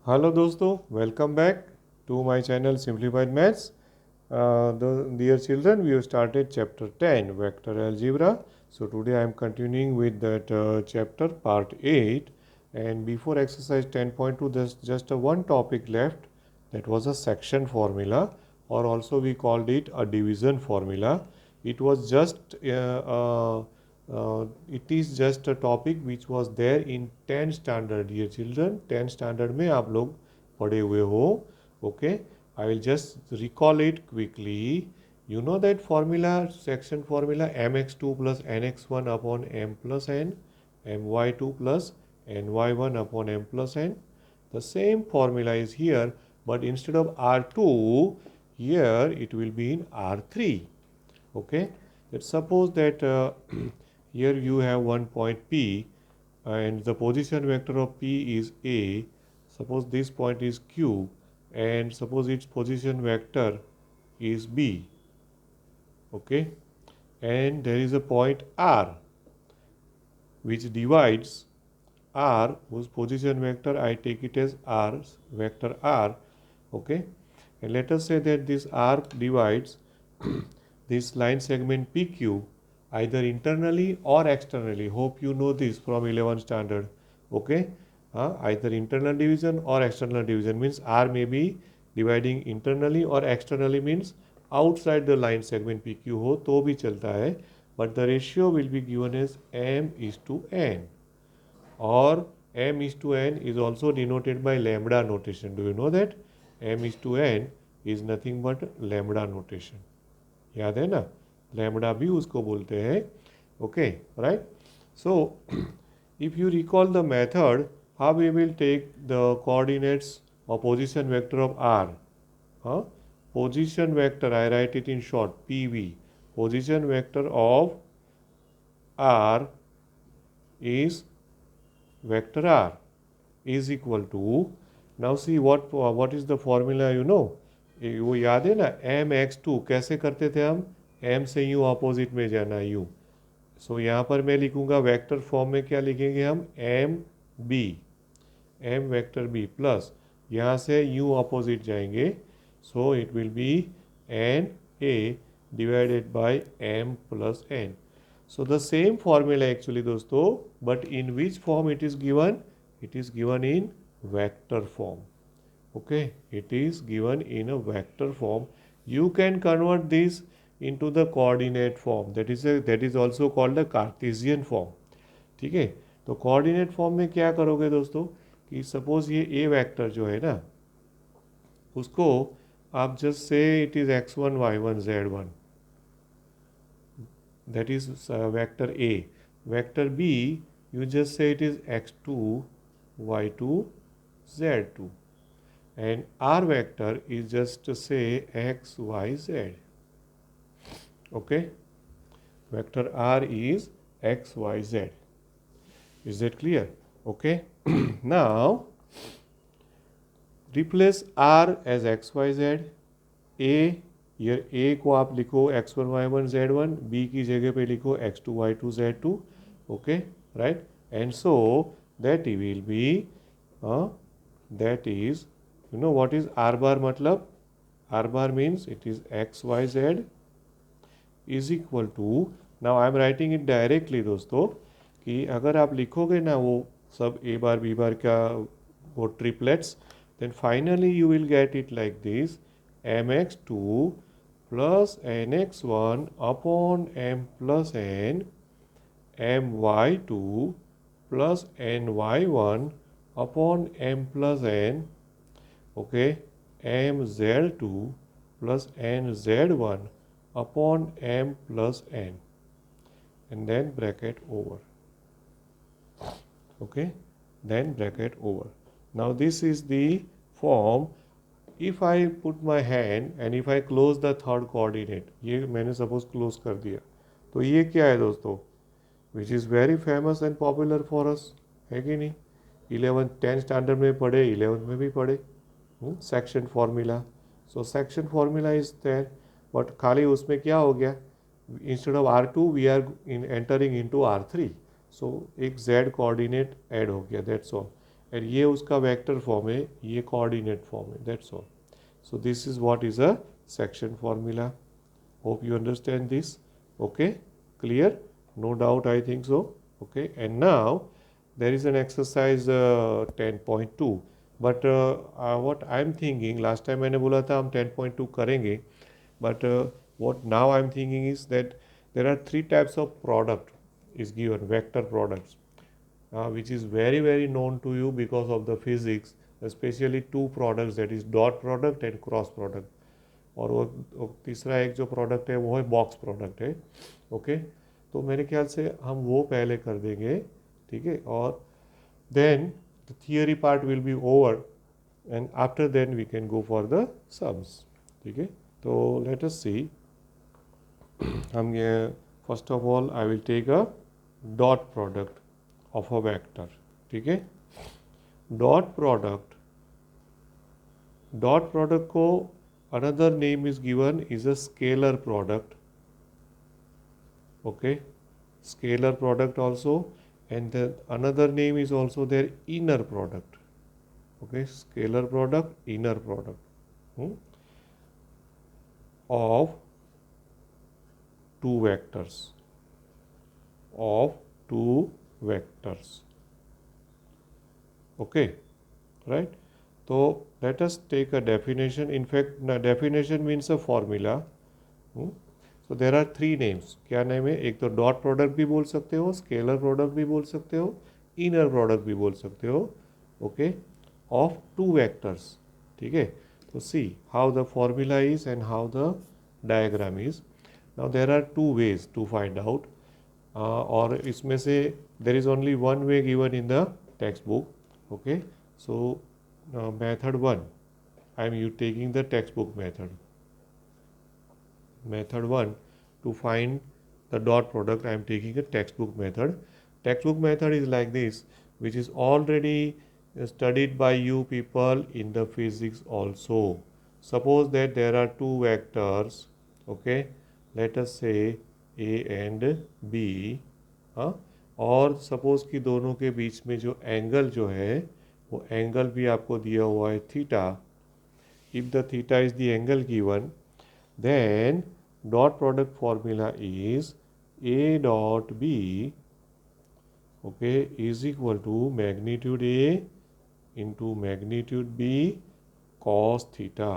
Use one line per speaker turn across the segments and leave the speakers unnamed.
Hello दोस्तों, welcome back to my channel simplified maths. Dear children, we have started chapter 10 vector algebra. So today I am continuing with that chapter part 8, and before exercise 10.2 there's just a one topic left, that was a section formula, or also we called it a division formula. It was just it is just a topic which was there in 10 standard. Dear children, 10 standard में आप लोग पढ़े हुए हो. Okay, I will just recall it quickly. You know that formula, section formula, mx2 plus nx1 upon m plus n, my2 plus ny1 upon m plus n. The same formula is here, but instead of R2, here it will be in R3. Okay, let's suppose that here you have one point P, and the position vector of P is A. Suppose this point is Q, and suppose its position vector is B. Okay, and there is a point R which divides R, whose position vector I take it as R, vector R. Okay, and let us say that this R divides this line segment PQ either internally or externally. Hope you know this from 11th standard. Okay, either internal division or external division means R may be dividing internally or externally, means outside the line segment PQ हो तो भी चलता है, but the ratio will be given as m:n, or m:n is also denoted by lambda notation. Do you know that m:n is nothing but lambda notation? याद है ना, lambda भी उसको बोलते हैं. Okay, right. So if you recall the method, how we will take the coordinates or position vector of R. Position vector, I write it in short, PV. Position vector of R is vector R is equal to, now see what is the formula, you know. वो याद है ना, mx2 कैसे करते थे हम, m से u opposite में जाना u. सो यहाँ पर मैं लिखूँगा वेक्टर फॉर्म में, क्या लिखेंगे हम, m b, m vector b plus यहाँ से u ऑपोजिट जाएंगे, so it will B n a divided by m plus n. So the same formula actually दोस्तों, but in which form it is given? It is given in vector form. Okay, it is given in a vector form. You can convert this into the coordinate form. That is also called the Cartesian form. ठीक है, तो coordinate form में क्या करोगे दोस्तों कि suppose ये a vector जो है ना, उसको आप just say it is x1 y1 z1, that is vector A. Vector B, you just say it is x2, y2, z2. And R vector is just to say x, y, z. Okay? Vector R is x, y, z. Is that clear? Okay? Now, replace R as x, y, z. A, ये ए को आप लिखो x1 y1 z1, B की जगह पे लिखो x2 y2 z2. Okay, right. And so that will be, that is, you know what is r bar, मतलब r bar means it is x y z is equal to, now I am writing it directly दोस्तों, कि अगर आप लिखोगे ना वो सब ए बार B बार का वो triplets, then finally you will get it like this, mx2 plus nx1 upon m plus n, my2 plus ny1 upon m plus n, okay, mz2 plus nz1 upon m plus n, and then bracket over. Okay, then bracket over. Now this is the form. If I put my hand and if I close the third coordinate, ये मैंने suppose close कर दिया, तो ये क्या है दोस्तों, which is very famous and popular for us, है कि नहीं. 10 स्टैंडर्ड में पढ़े, 11th में भी पढ़े, section formula. So section formula is there, but खाली उसमें क्या हो गया, instead of R2 we are entering into R3. सो एक z कोऑर्डिनेट ऐड हो गया, दैट्स ऑल. एंड ये उसका वेक्टर फॉर्म है, ये कोऑर्डिनेट फॉर्म है, that's all. So this is what is a section formula. Hope you understand this. Okay, clear? No doubt, I think so. Okay, and now there is an exercise 10.2. But what I'm thinking, last time मैंने बोला था हम 10.2 करेंगे, but what now I'm thinking is that there are three types of product is given, vector products, which is very known to you because of the physics, especially two products, that is dot product and cross product. और वो तीसरा एक जो product है वो है box product है. Okay, तो मेरे ख्याल से हम वो पहले कर देंगे, ठीक है, और then the theory part will be over and after then we can go for the sums. ठीक है, तो लेट अस सी. हम ये first of all I will take a dot product of a vector. ठीक है, dot product को another name is given is a scalar product. Okay, scalar product also, and then another name is also their inner product. Okay, scalar product, inner product of two vectors, okay, right? So let us take a definition. In fact, definition means a formula. So there are three names. क्या name है? एक तो dot product भी बोल सकते हो, scalar product भी बोल सकते हो, इनर प्रोडक्ट भी बोल सकते हो. Okay, of two vectors. ठीक है, तो see how the formula is and how the diagram is. Now there are two ways to find out, और इसमें से there is only one way given in the text book. Okay, so method 1, I am taking the textbook method. Method 1, to find the dot product, I am taking a textbook method. Textbook method is like this, which is already studied by you people in the physics also. Suppose that there are two vectors, okay, let us say A and B, और suppose कि दोनों के बीच में जो angle जो है वो angle भी आपको दिया हुआ है theta. If the theta is the angle given, then dot product formula is a dot b, okay, is equal to magnitude a into magnitude b cos theta.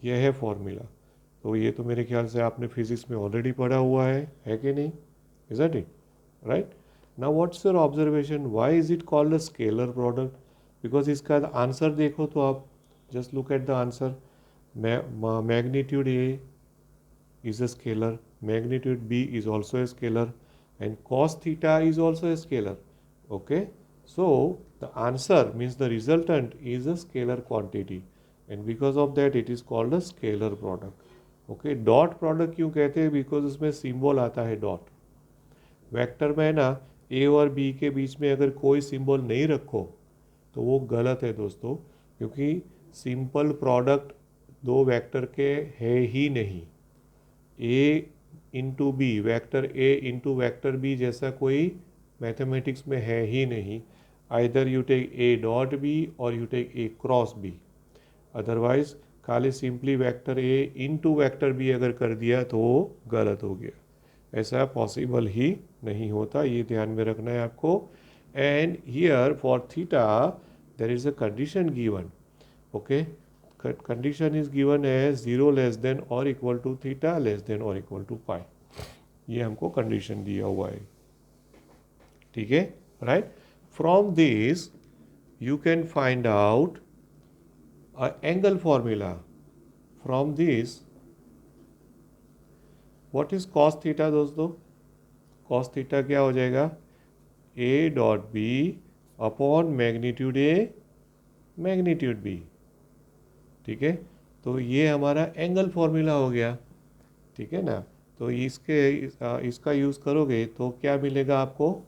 यह है फॉर्मूला. तो ये तो मेरे ख्याल से आपने फिजिक्स में ऑलरेडी पढ़ा हुआ है कि नहीं? Is that it? Right. Now what's your observation? Why is it called a scalar product? Because इसका आंसर देखो तो आप just look at the answer. Magnitude A is a scalar, magnitude B is also a scalar, and cos theta is also a scalar. Okay, so the answer means the resultant is a scalar quantity, and because of that it is called a scalar product. Okay, dot product क्यों कहते हैं? Because उसमें symbol आता है dot. Vector में ना ए और B के बीच में अगर कोई सिंबल नहीं रखो तो वो गलत है दोस्तों, क्योंकि सिंपल प्रोडक्ट दो वेक्टर के है ही नहीं. A into b, vector a into vector b जैसा कोई मैथमेटिक्स में है ही नहीं. Either you take a dot b और you take a cross b. Otherwise खाली simply vector a into vector b अगर कर दिया तो वो गलत हो गया. ऐसा पॉसिबल ही नहीं होता, ये ध्यान में रखना है आपको. And here for theta there is a condition given. Okay, condition is given as 0 less than और equal to theta less than और इक्वल टू पाई. ये हमको कंडीशन दिया हुआ है. ठीक है, right. From this you can find out angle formula. From this what is cos theta दोस्तों? कॉस थीटा क्या हो जाएगा? A dot b upon magnitude a magnitude b. ठीक है, तो ये हमारा एंगल फॉर्मूला हो गया. ठीक है ना. तो इसका यूज़ करोगे तो क्या मिलेगा आपको?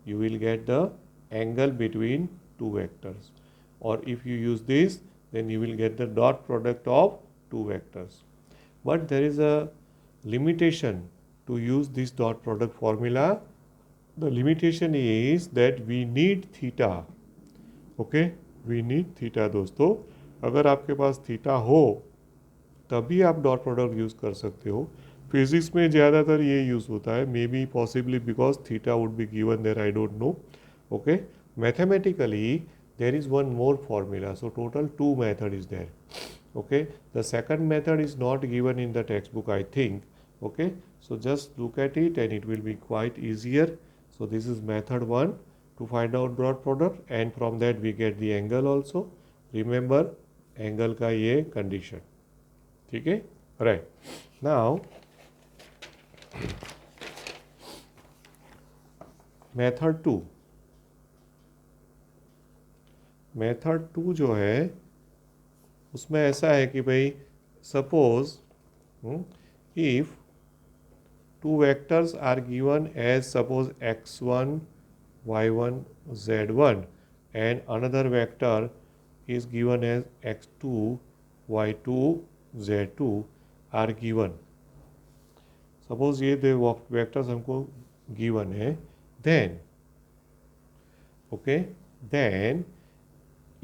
You will get the angle between two vectors, और if you use this then you will get the dot product of two vectors. But there is a limitation to use this dot product formula. The limitation is that we need theta. Okay, we need theta दोस्तों। अगर आपके पास theta हो तभी आप dot product use कर सकते हो। Physics में ज़्यादातर ये यूज़ होता है, maybe possibly because theta would be given there, I don't know. Okay, mathematically there is one more formula, so total two method is there. Okay, the second method is not given in the textbook, I think. Okay, so just look at it and it will be quite easier. So this is method 1 to find out dot product, and from that we get the angle also. Remember angle का ये condition. ठीक है, right? Now method 2, method 2 जो है उसमें ऐसा है कि भाई suppose if two vectors are given as suppose x1 y1 z1 and another vector is given as x2 y2 z2 are given. Suppose ये दो वेक्टर्स हमको गिवन है, then okay, then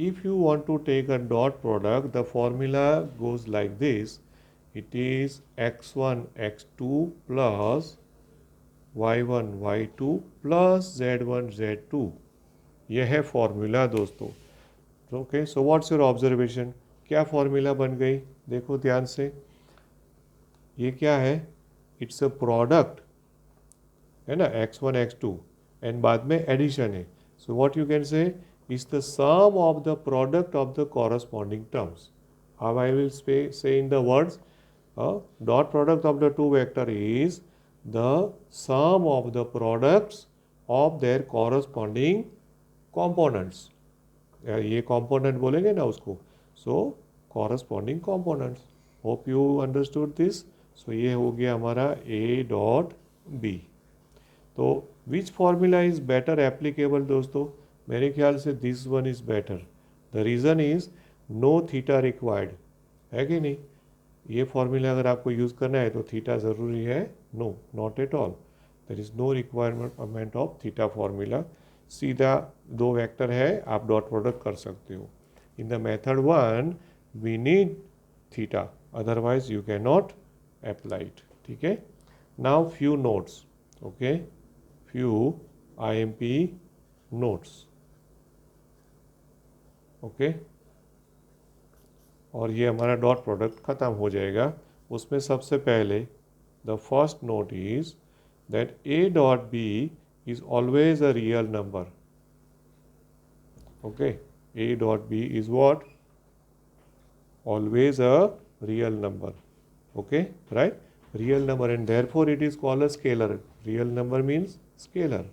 if you want to take a dot product, the formula goes like this. It is x1 x2 plus y1 y2 plus z1 z2. यह है formula दोस्तों। Okay, so what's your observation? क्या formula बन गई? देखो ध्यान से, ये क्या है? इट्स अ प्रोडक्ट है ना, x1 x2 एंड बाद में एडिशन है। So what you can say is the sum of the product of the corresponding terms. How I will say in the words, dot product of the two vector is the sum of the products of their corresponding components. ये component बोलेंगे ना उसको, so corresponding components. Hope you understood this. So ये हो गया हमारा A dot B. तो which formula is better applicable दोस्तों? मेरे ख्याल से this one is better. The reason is no theta required, है कि नहीं? ये फॉर्मूला अगर आपको यूज़ करना है तो थीटा ज़रूरी है? No, not at all. There is no requirement of theta formula. सीधा दो वेक्टर है, आप डॉट प्रोडक्ट कर सकते हो। In the method 1 we need theta, otherwise you can not apply it. ठीक है, now few notes. Okay, few IMP notes. Okay, और ये हमारा डॉट प्रोडक्ट ख़त्म हो जाएगा। उसमें सबसे पहले the first note is that A dot B is always a real number. Okay, A dot B is what? Always a real number. Okay, right, real number, and therefore it is called a scalar. Real number means scalar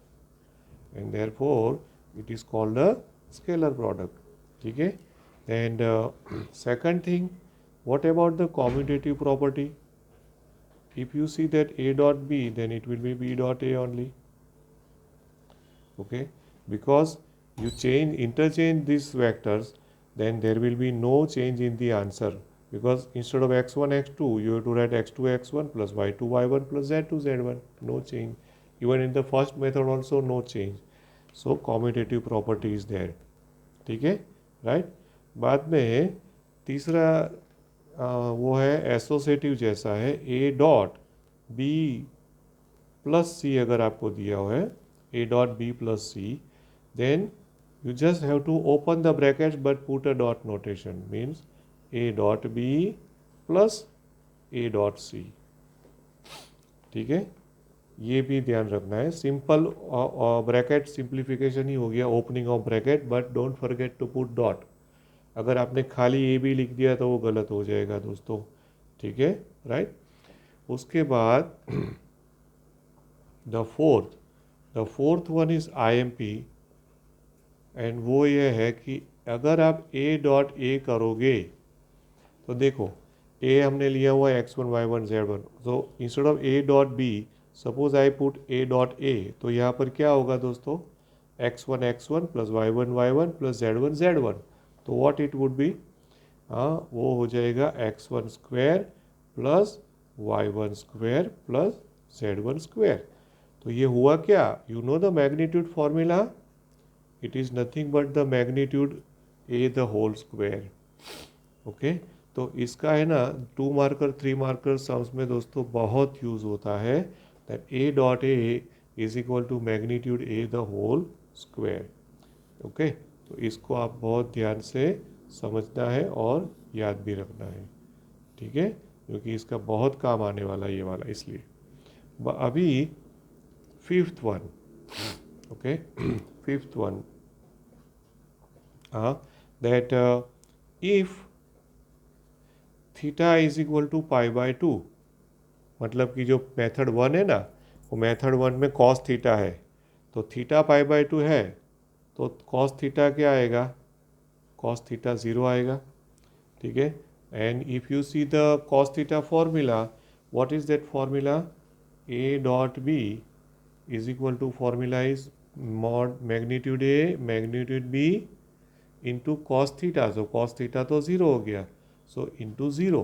and therefore it is called a scalar product. ठीक है, and second thing, what about the commutative property? If you see that A dot B, then it will be B dot A only. Okay, because you interchange these vectors, then there will be no change in the answer, because instead of x1 x2 you have to write x2 x1 plus y2 y1 plus z2 z1. No change. Even in the first method also no change. So commutative property is there. ठीक है, right. बाद में तीसरा वो है associative जैसा है। A dot B plus C अगर आपको दिया हुआ है, A dot B plus C, then you just have to open the brackets but put a dot notation, means A dot B plus A dot C। ठीक है, ये भी ध्यान रखना है। सिंपल ब्रैकेट सिंप्लीफिकेशन ही हो गया, opening of bracket, but don't forget to put dot. अगर आपने खाली ए भी लिख दिया तो वो गलत हो जाएगा दोस्तों। ठीक है, राइट। उसके बाद the fourth one is IMP, and वो ये है कि अगर आप A डॉट A करोगे तो देखो A हमने लिया हुआ है x1 y1 z1, तो instead of A dot B suppose I put A dot A, तो यहाँ पर क्या होगा दोस्तों? x1 x1 plus y1 y1 plus z1 z1। तो व्हाट इट वुड बी? वो हो जाएगा x1 square plus y1 square plus z1 square. तो ये हुआ क्या? You know the magnitude formula, it is nothing but the magnitude a the whole square. Okay, तो इसका है ना 2 मार्कर 3 मार्कर सम्स में दोस्तों बहुत यूज़ होता है, that a dot a is equal to magnitude a the whole square. Okay, तो इसको आप बहुत ध्यान से समझना है और याद भी रखना है, ठीक है, क्योंकि इसका बहुत काम आने वाला है ये वाला, इसलिए अभी fifth one. Okay, fifth one, that if theta is equal to pi by 2, मतलब कि जो मेथड वन है ना, वो मेथड वन में कॉस थीटा है, तो थीटा पाई बाय 2 है, तो कॉस थीटा क्या आएगा, कॉस थीटा 0 आएगा, ठीक है। And if you see the cos theta formula, what is that formula, a dot b is equal to formula is mod magnitude a magnitude b into cos theta, so cos theta तो 0 हो गया, so into 0,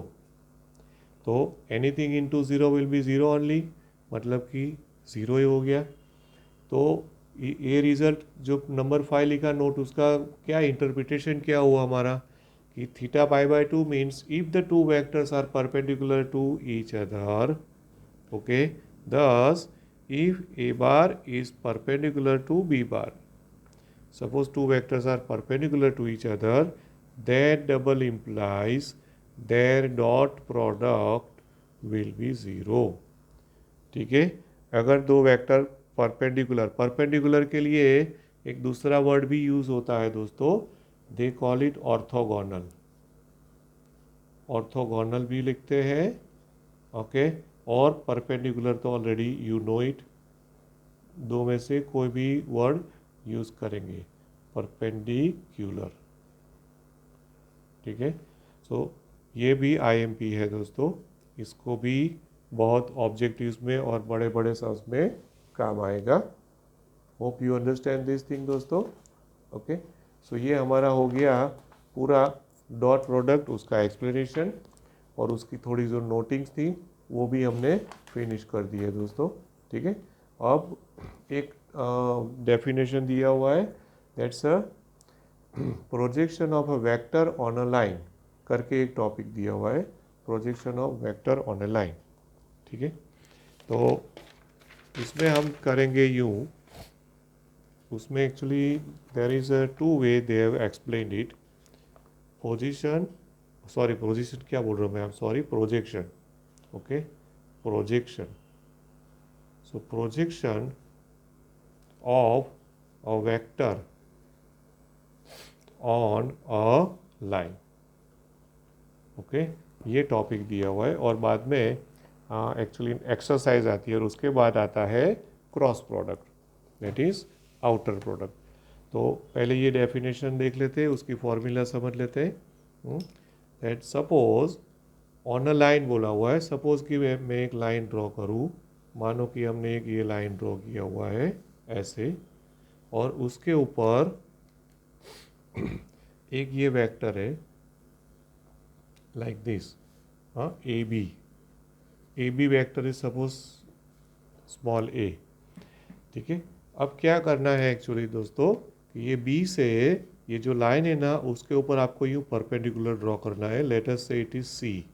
तो anything into 0 will be 0 only, मतलब कि 0 ही हो गया। तो ये रिजल्ट जो नंबर 5 लिखा नोट, उसका क्या इंटरप्रिटेशन क्या हुआ हमारा, कि theta pi by 2 means if the two vectors are perpendicular to each other, okay, thus if a bar is perpendicular to b bar, suppose two vectors are perpendicular to each other, that double implies their dot product will be 0, ठीक है। अगर दो vector perpendicular के लिए एक दूसरा word भी use होता है दोस्तों, they call it orthogonal, orthogonal भी लिखते हैं, ओके। और परपेंडिकुलर तो ऑलरेडी यू नो इट, दो में से कोई भी वर्ड यूज करेंगे, परपेंडिकुलर, ठीक है। सो ये भी आईएमपी है दोस्तों, इसको भी बहुत ऑब्जेक्टिव्स में और बड़े बड़े सम्स में काम आएगा। Hope you understand this thing दोस्तों। ओके, सो ये हमारा हो गया पूरा डॉट प्रोडक्ट, उसका एक्सप्लेनेशन और उसकी थोड़ी जो नोटिंग्स थी वो भी हमने फिनिश कर दी है दोस्तों, ठीक है। अब एक डेफिनेशन दिया हुआ है, that's a projection of a vector on a line करके एक टॉपिक दिया हुआ है, projection of vector on a line, ठीक है। तो इसमें हम करेंगे यूँ, उसमें actually there is a two way they have explained it, position, sorry position क्या बोल रहा हूँ मैं, sorry projection, okay, projection, so projection of a vector on a line, okay, ये टॉपिक दिया हुआ है। और बाद में एक्चुअली एक्सरसाइज आती है और उसके बाद आता है cross product, that is outer product. तो पहले ये डेफिनेशन देख लेते हैं, उसकी फॉर्मूला समझ लेते हैं। That suppose on a line बोला हुआ है, सपोज कि मैं एक लाइन ड्रॉ करूँ, मानो कि हमने एक ये लाइन ड्रॉ किया हुआ है ऐसे, और उसके ऊपर एक ये वेक्टर है लाइक दिस, हाँ, a b vector is suppose small a, ठीक है। अब क्या करना है एक्चुअली दोस्तों, कि ये बी से ये जो लाइन है ना, उसके ऊपर आपको यूँ परपेंडिकुलर ड्रॉ करना है, लेट अस से इट इज सी,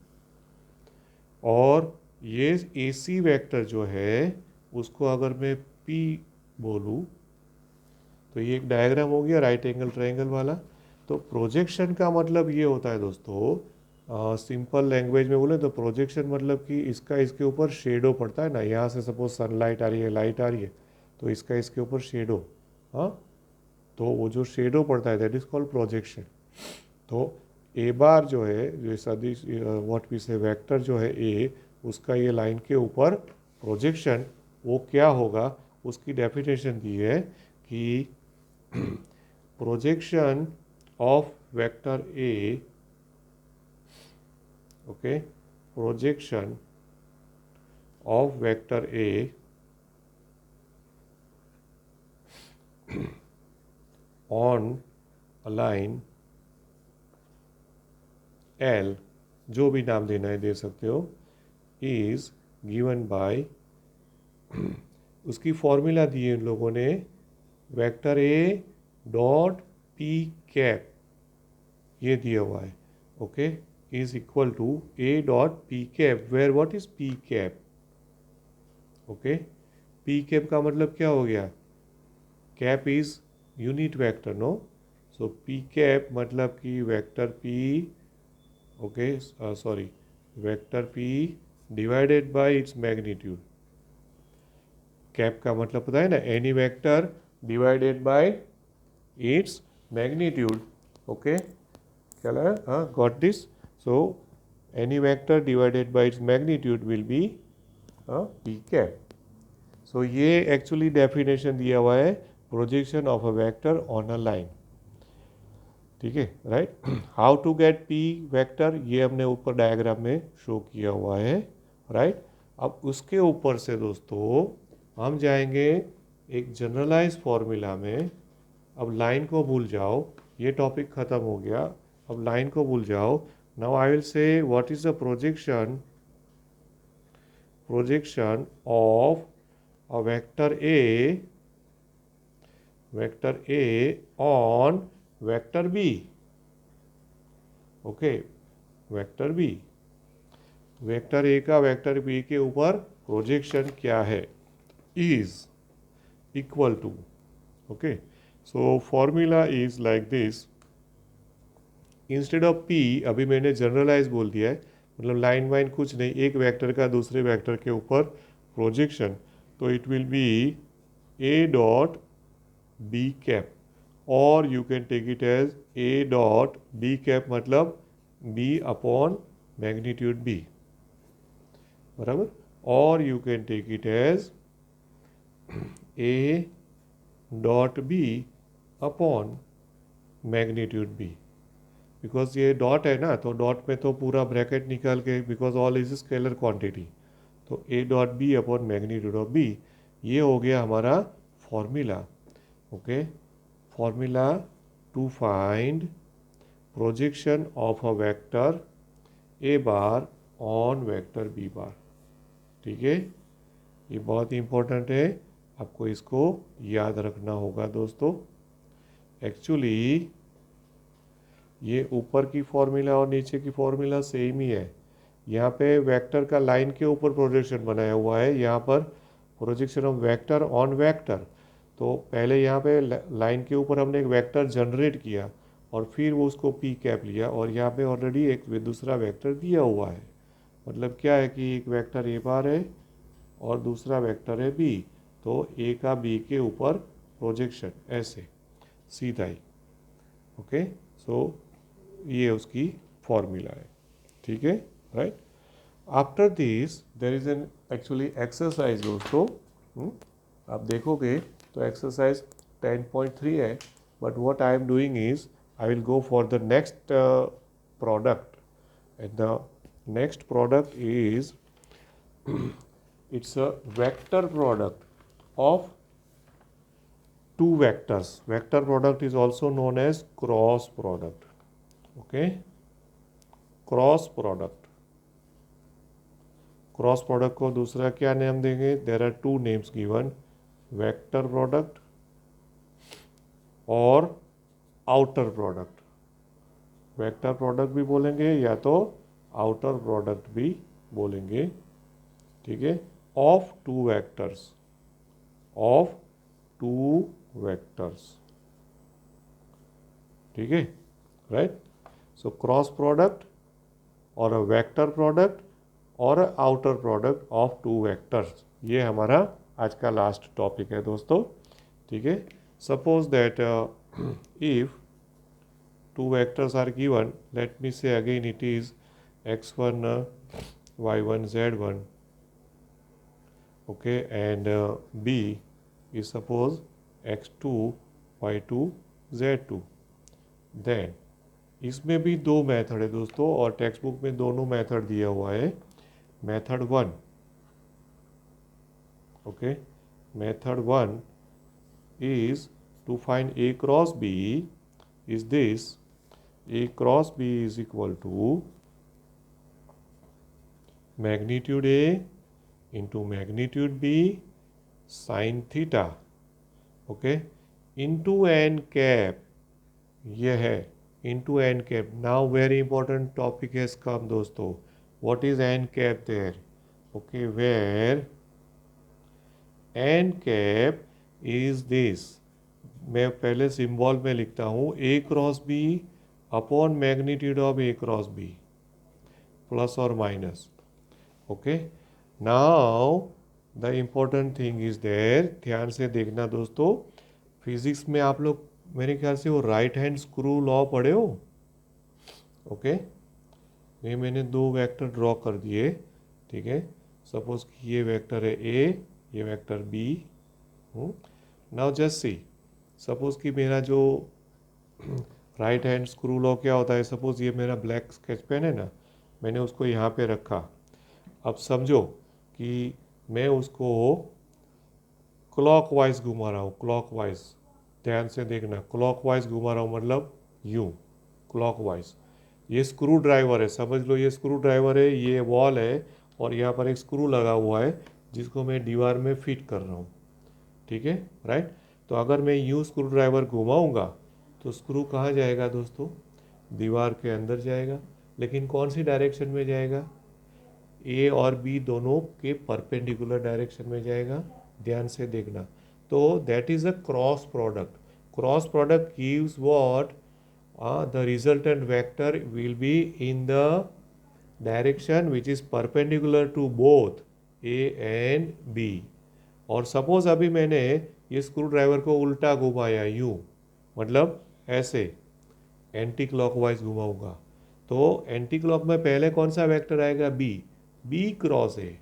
और ये ए सी वेक्टर जो है उसको अगर मैं पी बोलूँ, तो ये एक डायग्राम हो गया राइट एंगल ट्रायंगल वाला। तो प्रोजेक्शन का मतलब ये होता है दोस्तों, सिंपल लैंग्वेज में बोले तो प्रोजेक्शन मतलब कि इसका इसके ऊपर शेडो पड़ता है ना, यहाँ से सपोज सनलाइट आ रही है, लाइट आ रही है, तो इसका इसके ऊपर शेडो, हाँ, तो वो जो शेडो पड़ता है दैट इज कॉल्ड प्रोजेक्शन। तो ए बार जो है, जो सदिश व्हाट वी से वेक्टर जो है ए, उसका ये लाइन के ऊपर प्रोजेक्शन वो क्या होगा, उसकी डेफिनेशन दी है कि projection of vector A, okay, projection of vector A on a line L, जो भी नाम देना है दे सकते हो, is given by उसकी फॉर्मूला दी है इन लोगों ने, vector a dot p cap ये दिया हुआ है, okay, is equal to a dot p cap, where what is p cap, okay. P cap का मतलब क्या हो गया, cap is unit vector, no, so p cap मतलब कि vector p, okay, sorry, vector p divided by its magnitude. Cap का मतलब पता है ना, any vector divided by its magnitude, okay, क्या लगा, हाँ, got this. So any vector divided by its magnitude will be p cap. So ये actually definition दिया हुआ है projection of a vector on a line, ठीक है, right. How to get p vector, ये हमने ऊपर डायग्राम में शो किया हुआ है, राइट। अब उसके ऊपर से दोस्तों हम जाएंगे एक जनरलाइज फॉर्मूला में। अब लाइन को भूल जाओ, ये टॉपिक ख़त्म हो गया, अब लाइन को भूल जाओ। Now I will say what is the projection of a vector A on vector B, okay, vector b, vector a का वेक्टर बी के ऊपर प्रोजेक्शन क्या है, is equal to, okay, so formula is like this, instead of p अभी मैंने generalise बोल दिया है, मतलब लाइन वाइन कुछ नहीं, एक वेक्टर का दूसरे वेक्टर के ऊपर प्रोजेक्शन, तो it will be a dot b cap, और you can take it as a dot b cap मतलब बी अपॉन मैग्नीट्यूड बी, बराबर, और you can take it as a dot b upon magnitude b, because ये dot है ना, तो dot में तो पूरा ब्रैकेट निकाल के, because all is scalar quantity, तो a dot b upon magnitude of b, ये हो गया हमारा formula, okay. Formula to find projection of a vector a bar on vector b bar, ठीक है, ये बहुत इंपॉर्टेंट है, आपको इसको याद रखना होगा दोस्तों। एक्चुअली ये ऊपर की फॉर्मूला और नीचे की फॉर्मूला सेम ही है, यहाँ पे वेक्टर का लाइन के ऊपर प्रोजेक्शन बनाया हुआ है, यहाँ पर projection of vector on vector, तो पहले यहाँ पे लाइन के ऊपर हमने एक वेक्टर जनरेट किया और फिर वो उसको पी कैप लिया, और यहाँ पे ऑलरेडी एक दूसरा वेक्टर दिया हुआ है, मतलब क्या है कि एक वेक्टर ए बार है और दूसरा वेक्टर है बी, तो ए का बी के ऊपर प्रोजेक्शन ऐसे सीधा ही, ओके, सो ये उसकी फॉर्मूला है, ठीक है, right. After this there is an actually exercise दोस्तों, आप देखोगे तो एक्सरसाइज 10.3 है, but what I am doing is I will go for the next product, and the next product is it's a vector product of two vectors. Vector product is also known as cross product, okay, cross product, cross product को दूसरा क्या नाम देंगे, there are two names given, vector product और outer product, vector product भी बोलेंगे या तो आउटर प्रोडक्ट भी बोलेंगे, ठीक है, of two vectors, of two vectors, ठीक है, राइट। सो क्रॉस प्रोडक्ट और अ वेक्टर प्रोडक्ट और outer product of two vectors, ये हमारा आज का लास्ट टॉपिक है दोस्तों, ठीक है। Suppose that if two vectors are given, let me say again it is x1 y1 z1, okay, and b is suppose x2 y2 z2, then इसमें भी दो मेथड है दोस्तों, और टेक्स्ट बुक में दोनों मेथड दिया हुआ है, method 1, okay, method 1 is to find a cross b is this, a cross b is equal to magnitude a into magnitude b sin theta, okay, into n cap, ये है into n cap. Now very important topic has come दोस्तों, what is n cap there? Okay, where n cap is this, मैं पहले symbol में लिखता हूँ a cross b upon magnitude of a cross b plus और minus. Okay, now the important thing is there, ध्यान से देखना दोस्तों, फिजिक्स में आप लोग मेरे ख्याल से वो राइट हैंड स्क्रू लॉ पढ़े हो। ओके, ये मैंने दो वेक्टर ड्रॉ कर दिए, ठीक है। सपोज कि ये वेक्टर है ए, ये vector b. Now just see, suppose कि मेरा जो राइट हैंड स्क्रू लॉ क्या होता है, सपोज ये मेरा ब्लैक स्केच पेन है ना, मैंने उसको यहाँ पे रखा। अब समझो कि मैं उसको क्लॉकवाइज घुमा रहा हूँ, क्लॉकवाइज, ध्यान से देखना, क्लॉकवाइज घुमा रहा हूँ मतलब यूँ क्लॉकवाइज। ये स्क्रू ड्राइवर है, समझ लो ये स्क्रू ड्राइवर है, ये वॉल है और यहाँ पर एक स्क्रू लगा हुआ है जिसको मैं दीवार में फिट कर रहा हूँ, ठीक है, राइट। तो अगर मैं यूँ स्क्रू ड्राइवर घुमाऊँगा तो स्क्रू कहाँ जाएगा दोस्तों? दीवार के अंदर जाएगा, लेकिन कौन सी डायरेक्शन में जाएगा? ए और बी दोनों के परपेंडिकुलर डायरेक्शन में जाएगा, ध्यान से देखना। तो that is a cross product. Cross product gives what? The resultant vector will be in the direction which is perpendicular to both a and b. और सपोज अभी मैंने ये स्क्रू ड्राइवर को उल्टा घुमाया यूं, मतलब ऐसे एंटी क्लॉकवाइज घुमाऊंगा, तो एंटी क्लॉक में पहले कौन सा वेक्टर आएगा? B, b cross a,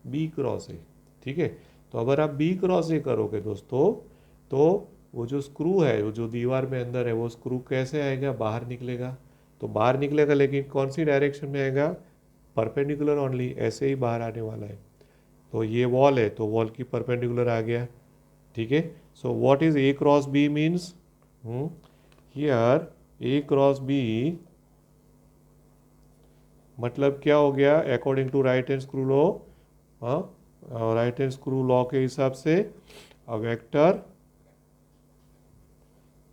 b cross a, ठीक है। तो अगर आप बी क्रॉस ए करोगे दोस्तों, तो वो जो स्क्रू है, वो जो दीवार में अंदर है, वो स्क्रू कैसे आएगा? बाहर निकलेगा। तो बाहर निकलेगा लेकिन कौन सी डायरेक्शन में आएगा? परपेंडिकुलर ओनली, ऐसे ही बाहर आने वाला है। तो ये वॉल है तो वॉल की परपेंडिकुलर आ गया, ठीक है। So what is a cross b means? Here a cross b मतलब क्या हो गया? According to right hand screw law, right hand screw law के हिसाब से a vector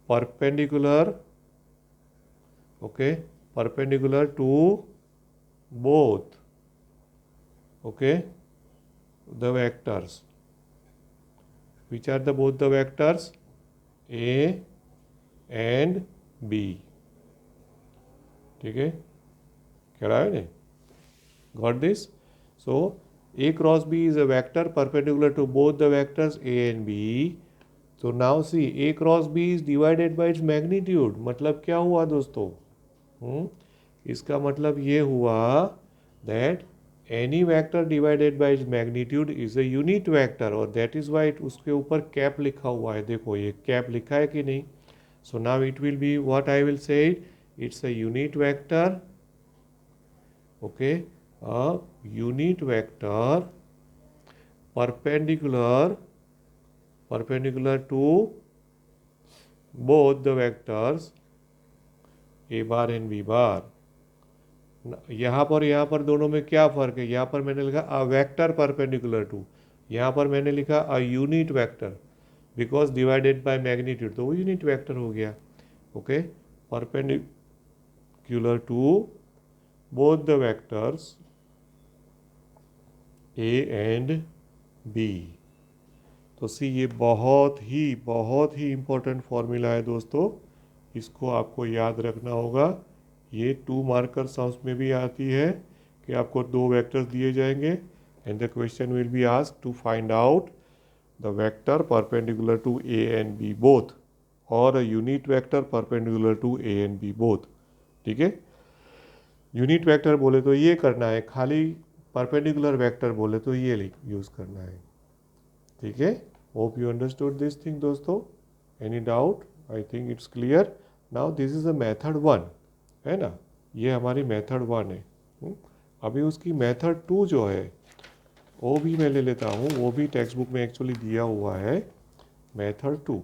perpendicular, okay, perpendicular to both, okay, the vectors, which are the both the vectors a and b, ठीक है, क्या रहा है नहीं? Got this? So a cross b is a vector perpendicular to both the vectors a and b. So now see, a cross b is divided by its magnitude. मतलब क्या हुआ दोस्तों? इसका मतलब ये हुआ that any vector divided by its magnitude is a unit vector, और that is why उसके ऊपर कैप लिखा हुआ है, देखो ये कैप लिखा है कि नहीं? So now it will be what I will say, it's a unit vector, okay, a unit vector perpendicular to both the vectors a bar and b bar. यहाँ पर दोनों में क्या फ़र्क है? यहाँ पर मैंने लिखा अ वेक्टर परपेंडिकुलर टू, यहाँ पर मैंने लिखा a unit vector, because divided by magnitude, तो वो यूनिट वेक्टर हो गया, okay. Perpendicular to both the vectors A and B. तो सी, ये बहुत ही इम्पोर्टेंट फॉर्मूला है दोस्तों, इसको आपको याद रखना होगा। ये 2 मार्कर साउंस में भी आती है कि आपको 2 वेक्टर्स दिए जाएंगे and the question will be asked to find out the vector perpendicular to a and b both, और unit vector perpendicular to a and b both, ठीक है। यूनिट वेक्टर बोले तो ये करना है, खाली परपेंडिकुलर वेक्टर बोले तो ये यूज़ करना है, ठीक है। Hope you understood this thing दोस्तों। Any doubt? I think it's clear. Now this is a method 1, है ना, ये हमारी मेथड 1 है। अभी उसकी मेथड 2 जो है वो भी मैं ले लेता हूँ, वो भी टेक्स्ट बुक में एक्चुअली दिया हुआ है, method 2।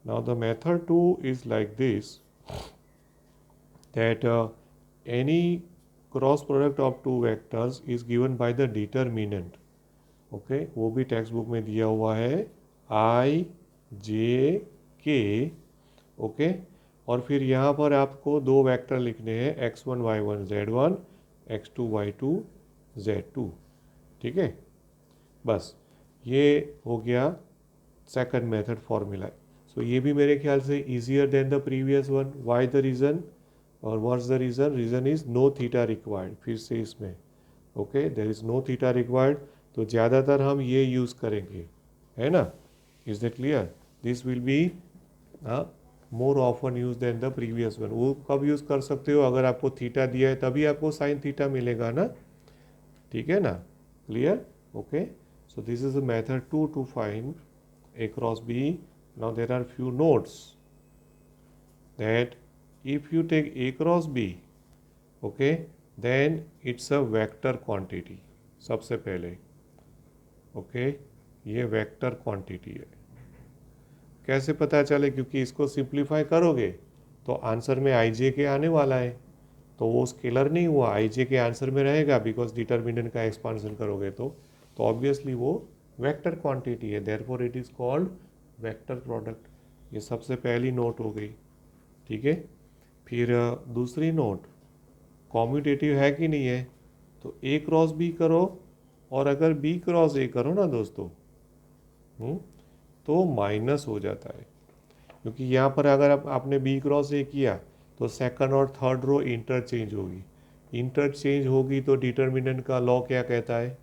Now the method 2 is like this, that any cross product of two vectors is given by the determinant, okay, वो भी टेक्स्ट बुक में दिया हुआ है, आई जे के, ओके। और फिर यहाँ पर आपको दो वेक्टर लिखने हैं x1 y1 z1, x2 y2 z2, ठीक है। बस ये हो गया सेकंड मेथड फॉर्मूला। सो ये भी मेरे ख्याल से easier than the previous one. Why the reason और what's the reason? Reason is no theta required. फिर से इसमें okay there is no theta required, तो ज़्यादातर हम ये यूज़ करेंगे, है ना। Is that clear? This will be more often use than the previous one. वो कब यूज़ कर सकते हो? अगर आपको थीटा दिया है तभी आपको साइन थीटा मिलेगा ना, ठीक है ना। Clear? Okay. So this is the method 2 to find a cross b. Now there are few notes that if you take a cross b, okay, then it's a vector quantity. सबसे पहले okay ये vector quantity है। कैसे पता चले? क्योंकि इसको simplify करोगे तो आंसर में आई जे के आने वाला है, तो वो स्केलर नहीं हुआ, आई जे के आंसर में रहेगा बिकॉज डिटर्मिनेंट का एक्सपांसन करोगे तो ऑब्वियसली वो वेक्टर क्वांटिटी है, therefore it is called vector product. ये सबसे पहली नोट हो गई, ठीक है। फिर दूसरी नोट, कॉम्यूटेटिव है कि नहीं है? तो ए क्रॉस बी करो, और अगर बी क्रॉस ए करो ना दोस्तों, तो माइनस हो जाता है, क्योंकि यहाँ पर अगर आपने बी क्रॉस ए किया तो सेकंड और थर्ड रो इंटरचेंज होगी। इंटरचेंज होगी तो डिटर्मिनेंट का लॉ क्या कहता है?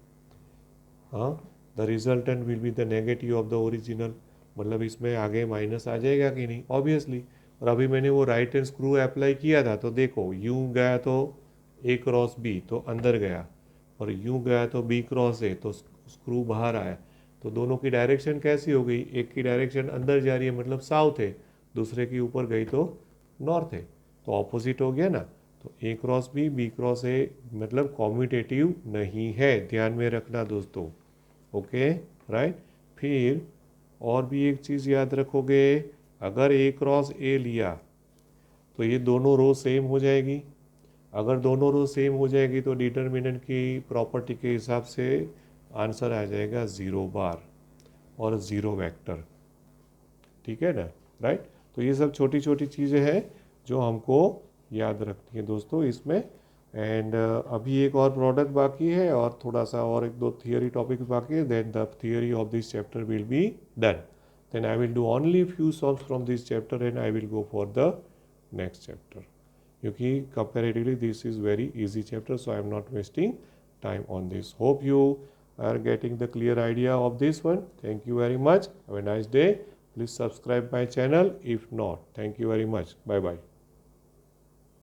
हाँ, the resultant will be the negative of the original. मतलब इसमें आगे माइनस आ जाएगा कि नहीं? ऑब्वियसली। और अभी मैंने वो राइट हैंड स्क्रू अप्लाई किया था, तो देखो यूँ गया तो ए क्रॉस बी तो अंदर गया, और यूँ गया तो बी क्रॉस ए तो स्क्रू बाहर आया। तो दोनों की डायरेक्शन कैसी हो गई? एक की डायरेक्शन अंदर जा रही है मतलब साउथ है, दूसरे की ऊपर गई तो नॉर्थ है, तो ऑपोजिट हो गया ना। तो a cross b, b cross a मतलब कॉम्यूटेटिव नहीं है, ध्यान में रखना दोस्तों, ओके राइट। फिर और भी एक चीज़ याद रखोगे, अगर ए क्रॉस ए लिया तो ये दोनों रो सेम हो जाएगी। अगर दोनों रो सेम हो जाएगी तो डिटर्मिनेंट की प्रॉपर्टी के हिसाब से आंसर आ जाएगा 0 बार और 0 वेक्टर, ठीक है ना, राइट। तो ये सब छोटी छोटी चीज़ें हैं जो हमको याद रखनी है दोस्तों इसमें। एंड अभी एक और प्रोडक्ट बाकी है और थोड़ा सा और एक दो थियोरी टॉपिक बाकी है, then the theory of this chapter will be done. Then I will do only few solves from this chapter and I will go for the next chapter, क्योंकि comparatively this is very easy chapter, so I am not wasting time on this. Hope you are getting the clear idea of this one. Thank you very much. Have a nice day. Please subscribe my channel if not. Thank you very much. Bye bye.